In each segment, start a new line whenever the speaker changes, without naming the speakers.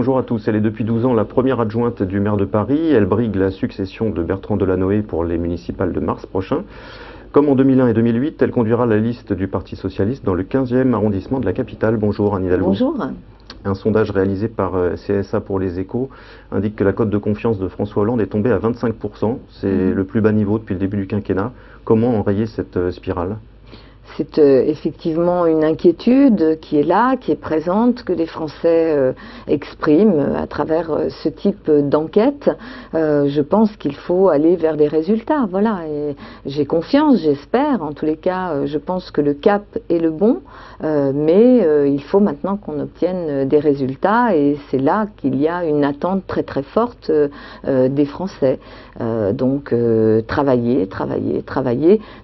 bonjour à tous. Elle est depuis 12 ans la première adjointe du maire de Paris. Elle brigue la succession de Bertrand Delanoë pour les municipales de mars prochain. Comme en 2001 et 2008, elle conduira la liste du Parti socialiste dans le 15e arrondissement de la capitale. Bonjour Anne Hidalgo.
Bonjour.
Un sondage réalisé par CSA pour les Échos indique que la cote de confiance de François Hollande est tombée à 25%. C'est le plus bas niveau depuis le début du quinquennat. Comment enrayer cette spirale ?
C'est effectivement une inquiétude qui est là, qui est présente, que les Français expriment à travers ce type d'enquête. Je pense qu'il faut aller vers des résultats, voilà. Et j'ai confiance, j'espère. En tous les cas, je pense que le cap est le bon, mais il faut maintenant qu'on obtienne des résultats, et c'est là qu'il y a une attente très très forte des Français. Donc travailler,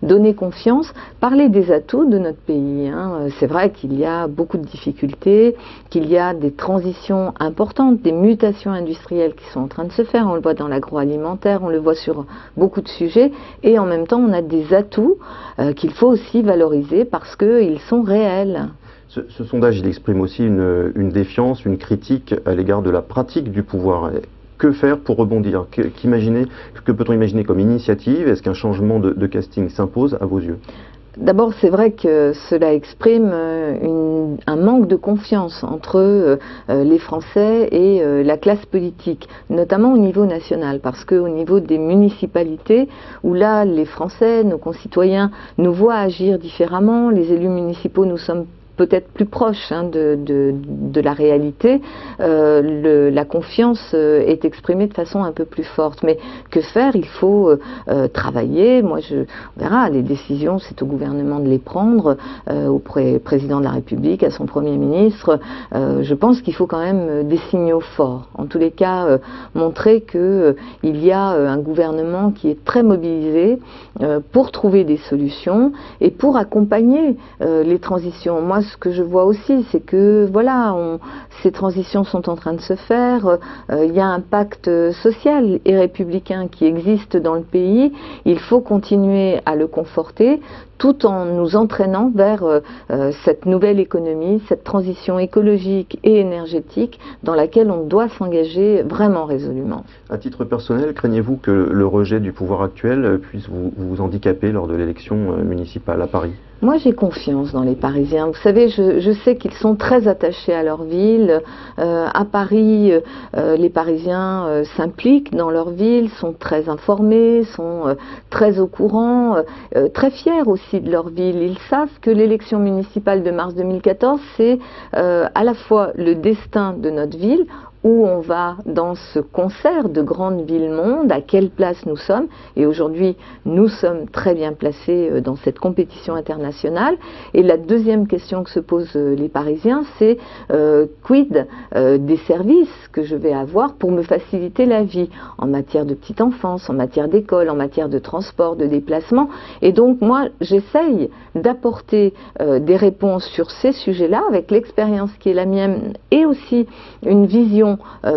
donner confiance, parler des atouts de notre pays. C'est vrai qu'il y a beaucoup de difficultés, qu'il y a des transitions importantes, des mutations industrielles qui sont en train de se faire. On le voit dans l'agroalimentaire, on le voit sur beaucoup de sujets, et en même temps on a des atouts qu'il faut aussi valoriser parce qu'ils sont réels.
Ce sondage, il exprime aussi une défiance, une critique à l'égard de la pratique du pouvoir. Que faire pour rebondir? Que peut-on imaginer comme initiative? Est-ce qu'un changement de casting s'impose à vos yeux?
D'abord, c'est vrai que cela exprime un manque de confiance entre les Français et la classe politique, notamment au niveau national, parce qu'au niveau des municipalités, où là, les Français, nos concitoyens, nous voient agir différemment, les élus municipaux, nous sommes peut-être plus proche de la réalité, la confiance est exprimée de façon un peu plus forte. Mais que faire? Il faut travailler. Moi, on verra, les décisions, c'est au gouvernement de les prendre, au président de la République, à son Premier ministre. Je pense qu'il faut quand même des signaux forts. En tous les cas, montrer qu'il y a un gouvernement qui est très mobilisé pour trouver des solutions et pour accompagner les transitions. Moi, ce que je vois aussi, c'est que voilà, ces transitions sont en train de se faire. Il y a un pacte social et républicain qui existe dans le pays. Il faut continuer à le conforter, tout en nous entraînant vers cette nouvelle économie, cette transition écologique et énergétique dans laquelle on doit s'engager vraiment résolument.
À titre personnel, craignez-vous que le rejet du pouvoir actuel puisse vous handicaper lors de l'élection municipale à Paris ?
Moi, j'ai confiance dans les Parisiens. Vous savez, je sais qu'ils sont très attachés à leur ville. À Paris, les Parisiens s'impliquent dans leur ville, sont très informés, sont très au courant, très fiers aussi de leur ville. Ils savent que l'élection municipale de mars 2014, c'est à la fois le destin de notre ville, où on va dans ce concert de grandes villes-monde, à quelle place nous sommes, et aujourd'hui nous sommes très bien placés dans cette compétition internationale. Et la deuxième question que se posent les Parisiens, c'est quid des services que je vais avoir pour me faciliter la vie, en matière de petite enfance, en matière d'école, en matière de transport, de déplacement. Et donc moi j'essaye d'apporter des réponses sur ces sujets-là, avec l'expérience qui est la mienne, et aussi une vision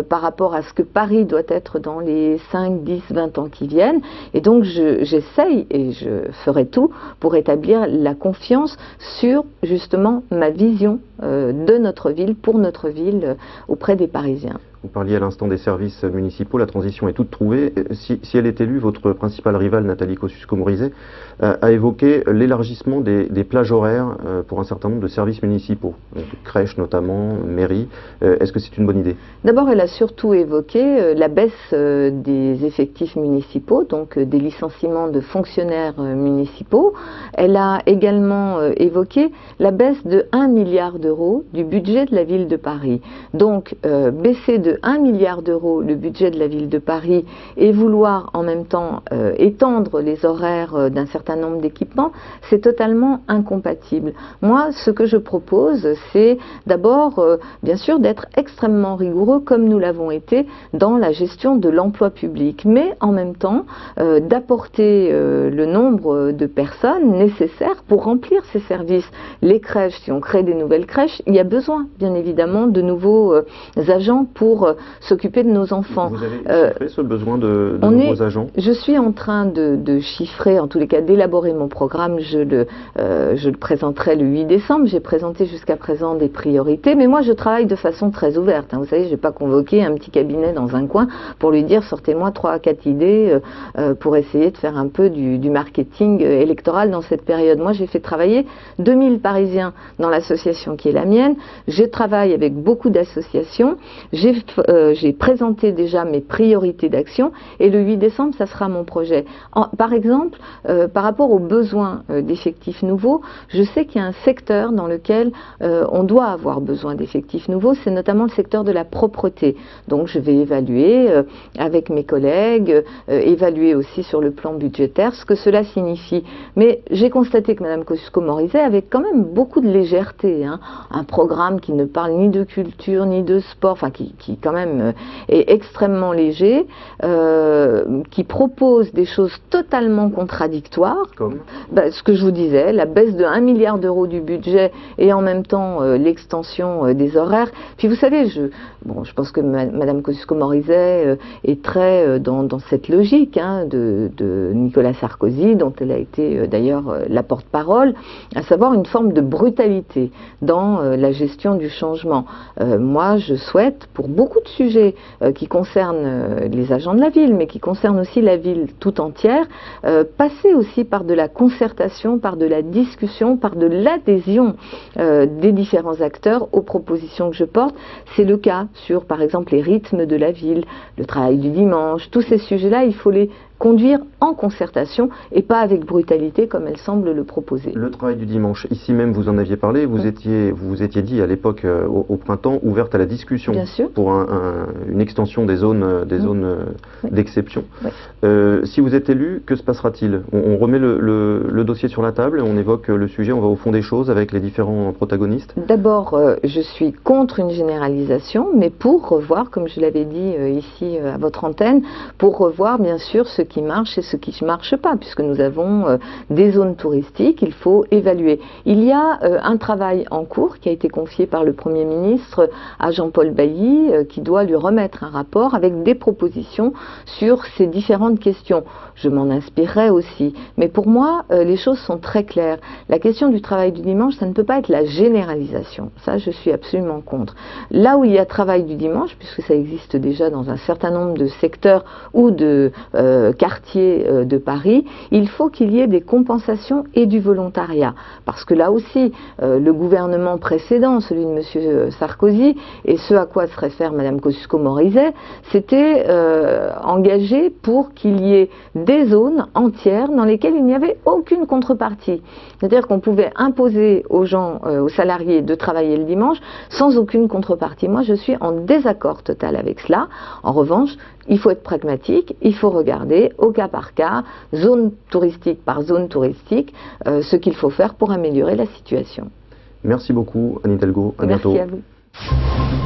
par rapport à ce que Paris doit être dans les 5, 10, 20 ans qui viennent. Et donc j'essaye, et je ferai tout pour établir la confiance sur justement ma vision de notre ville, pour notre ville, auprès des Parisiens.
Vous parliez à l'instant des services municipaux, la transition est toute trouvée. Si elle est élue, votre principale rivale, Nathalie Kosciusko-Morizet, a évoqué l'élargissement des plages horaires pour un certain nombre de services municipaux, crèches notamment, mairies. Est-ce que c'est une bonne idée?
D'abord, elle a surtout évoqué la baisse des effectifs municipaux, donc des licenciements de fonctionnaires municipaux. Elle a également évoqué la baisse de 1 milliard d'euros du budget de la ville de Paris. Donc, baisser de 1 milliard d'euros le budget de la ville de Paris et vouloir en même temps étendre les horaires d'un certain nombre d'équipements, c'est totalement incompatible. Moi, ce que je propose, c'est d'abord, bien sûr, d'être extrêmement rigoureux comme nous l'avons été dans la gestion de l'emploi public, mais en même temps d'apporter le nombre de personnes nécessaires pour remplir ces services. Les crèches, si on crée des nouvelles crèches, il y a besoin, bien évidemment, de nouveaux agents pour pour s'occuper de nos enfants.
Vous avez chiffré ce besoin de nouveaux agents?
Je suis en train de chiffrer, en tous les cas d'élaborer mon programme. Je le présenterai le 8 décembre. J'ai présenté jusqu'à présent des priorités, mais moi je travaille de façon très ouverte. Vous savez, je n'ai pas convoqué un petit cabinet dans un coin pour lui dire sortez-moi 3 à 4 idées pour essayer de faire un peu du marketing électoral dans cette période. Moi j'ai fait travailler 2000 Parisiens dans l'association qui est la mienne. Je travaille avec beaucoup d'associations. J'ai présenté déjà mes priorités d'action et le 8 décembre, ça sera mon projet. Par exemple, par rapport aux besoins d'effectifs nouveaux, je sais qu'il y a un secteur dans lequel on doit avoir besoin d'effectifs nouveaux, c'est notamment le secteur de la propreté. Donc je vais évaluer avec mes collègues, évaluer aussi sur le plan budgétaire ce que cela signifie. Mais j'ai constaté que Mme Kosciusko-Morizet avait quand même beaucoup de légèreté, hein. Un programme qui ne parle ni de culture ni de sport, enfin qui quand même est extrêmement léger, qui propose des choses totalement contradictoires.
Comme
ce que je vous disais, la baisse de 1 milliard d'euros du budget et en même temps l'extension des horaires. Puis vous savez, je pense que Mme Kosciusko-Morizet est très dans cette logique, hein, de Nicolas Sarkozy, dont elle a été d'ailleurs la porte-parole, à savoir une forme de brutalité dans la gestion du changement. Moi, je souhaite, pour beaucoup de sujets qui concernent les agents de la ville, mais qui concernent aussi la ville tout entière, passer aussi par de la concertation, par de la discussion, par de l'adhésion des différents acteurs aux propositions que je porte. C'est le cas sur, par exemple, les rythmes de la ville, le travail du dimanche, tous ces sujets-là, il faut les conduire en concertation et pas avec brutalité comme elle semble le proposer.
Le travail du dimanche, ici même vous en aviez parlé, vous vous étiez dit à l'époque au printemps ouverte à la discussion pour une extension des zones d'exception. Si vous êtes élu, que se passera-t-il? On remet le dossier sur la table, on évoque le sujet, on va au fond des choses avec les différents protagonistes? D'abord,
je suis contre une généralisation, mais pour revoir, comme je l'avais dit ici à votre antenne, pour revoir bien sûr ce qui marche et ce qui ne marche pas, puisque nous avons des zones touristiques, il faut évaluer. Il y a un travail en cours qui a été confié par le Premier ministre à Jean-Paul Bailly, qui doit lui remettre un rapport avec des propositions sur ces différentes questions. Je m'en inspirerai aussi. Mais pour moi, les choses sont très claires. La question du travail du dimanche, ça ne peut pas être la généralisation. Ça, je suis absolument contre. Là où il y a travail du dimanche, puisque ça existe déjà dans un certain nombre de secteurs ou de quartiers de Paris, il faut qu'il y ait des compensations et du volontariat. Parce que là aussi, le gouvernement précédent, celui de M. Sarkozy, et ce à quoi se réfère Mme Kosciusko-Morizet, s'était engagé pour qu'il y ait des zones entières dans lesquelles il n'y avait aucune contrepartie. C'est-à-dire qu'on pouvait imposer aux gens, aux salariés de travailler le dimanche sans aucune contrepartie. Moi, je suis en désaccord total avec cela. En revanche, il faut être pragmatique, il faut regarder au cas par cas, zone touristique par zone touristique, ce qu'il faut faire pour améliorer la situation.
Merci beaucoup Anne Hidalgo, à bientôt.
Merci à vous.